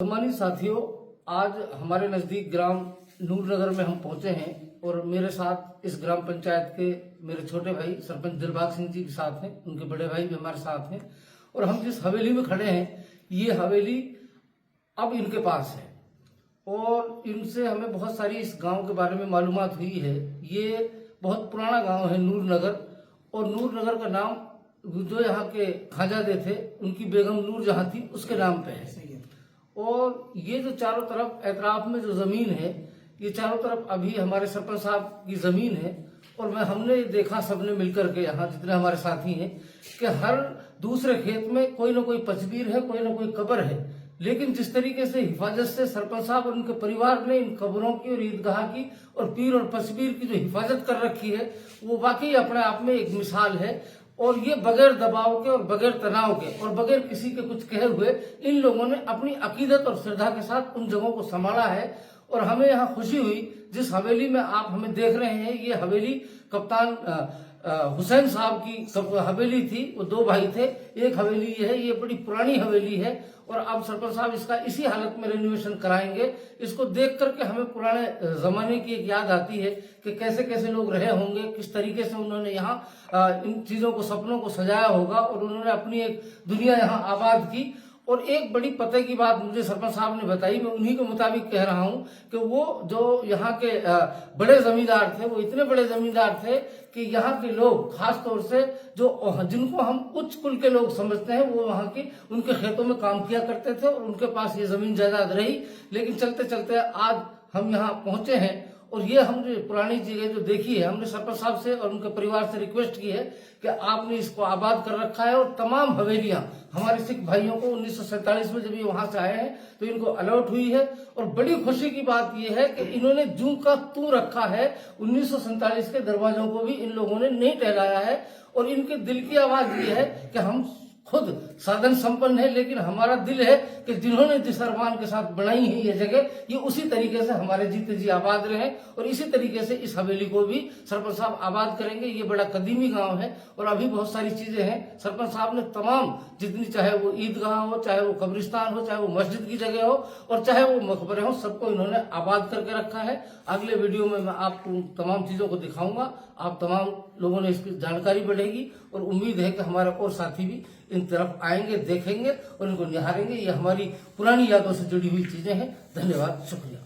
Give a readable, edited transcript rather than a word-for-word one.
सम्मानित साथियों, आज हमारे नजदीक ग्राम नूरनगर में हम पहुंचे हैं और मेरे साथ इस ग्राम पंचायत के मेरे छोटे भाई सरपंच दिलबाग सिंह जी के साथ हैं, उनके बड़े भाई भी हमारे साथ हैं। और हम जिस हवेली में खड़े हैं, ये हवेली अब इनके पास है और इनसे हमें बहुत सारी इस गांव के बारे में मालूमात हुई है। ये बहुत पुराना गांव है नूरनगर, और नूरनगर का नाम जो यहाँ के खाजादे थे उनकी बेगम नूर जहाँ थी उसके नाम पे है। और ये जो चारों तरफ एतराफ में जो जमीन है, ये चारों तरफ अभी हमारे सरपंच साहब की जमीन है। और हमने देखा सबने मिलकर के, यहाँ जितने हमारे साथी हैं, कि हर दूसरे खेत में कोई ना कोई पचबीर है, कोई ना कोई कब्र है। लेकिन जिस तरीके से हिफाजत से सरपंच साहब और उनके परिवार ने इन कब्रों की और ईदगाह की और पीर और पचबीर की जो हिफाजत कर रखी है, वो वाकई अपने आप में एक मिसाल है। और ये बगैर दबाव के और बगैर तनाव के और बगैर किसी के कुछ कहे हुए इन लोगों ने अपनी अकीदत और श्रद्धा के साथ उन जगहों को संभाला है। और हमें यहाँ खुशी हुई, जिस हवेली में आप हमें देख रहे हैं, ये हवेली कप्तान हुसैन साहब की हवेली थी। वो दो भाई थे, एक हवेली ये है, ये बड़ी पुरानी हवेली है। और अब सरपंच साहब इसका इसी हालत में रेनोवेशन कराएंगे। इसको देख करके हमें पुराने जमाने की एक याद आती है कि कैसे कैसे लोग रहे होंगे, किस तरीके से उन्होंने यहाँ इन चीजों को, सपनों को सजाया होगा और उन्होंने अपनी एक दुनिया यहाँ आबाद की। और एक बड़ी पते की बात मुझे सरपंच साहब ने बताई, मैं उन्हीं के मुताबिक कह रहा हूं कि वो जो यहाँ के बड़े जमींदार थे, वो इतने बड़े जमींदार थे कि यहाँ के लोग, खास तौर से जो जिनको हम उच्च कुल के लोग समझते हैं, वो वहाँ की उनके खेतों में काम किया करते थे और उनके पास ये जमीन जायदाद रही। लेकिन चलते चलते आज हम यहाँ पहुंचे हैं और ये हमने पुरानी चीजें जो देखी है, हमने सरपंच साहब से और उनके परिवार से रिक्वेस्ट की है कि आपने इसको आबाद कर रखा है। और तमाम हवेलियां हमारे सिख भाइयों को 1947 में जब ये वहां से आए हैं तो इनको अलॉट हुई है। और बड़ी खुशी की बात यह है कि इन्होंने जू का तू रखा है। 1947 के दरवाजों को भी इन लोगों ने नहीं टहलाया है। और इनके दिल की आवाज ये है कि हम खुद साधन संपन्न है, लेकिन हमारा दिल है कि जिन्होंने जिस अरमान के साथ बनाई है ये जगह, ये उसी तरीके से हमारे जीते जी आबाद रहे। और इसी तरीके से इस हवेली को भी सरपंच साहब आबाद करेंगे। ये बड़ा कदीमी गांव है और अभी बहुत सारी चीजें हैं। सरपंच साहब ने तमाम जितनी, चाहे वो ईदगाह हो, चाहे वो कब्रिस्तान हो, चाहे वो मस्जिद की जगह हो और चाहे वो मकबरे हो, सबको इन्होंने आबाद करके रखा है। अगले वीडियो में मैं आपको तमाम चीजों को दिखाऊंगा, आप तमाम लोगों ने इसकी जानकारी बढ़ेगी। और उम्मीद है कि हमारे और साथी भी इन तरफ आएंगे, देखेंगे और इनको निहारेंगे। ये हमारी पुरानी यादों से जुड़ी हुई चीजें हैं। धन्यवाद, शुक्रिया।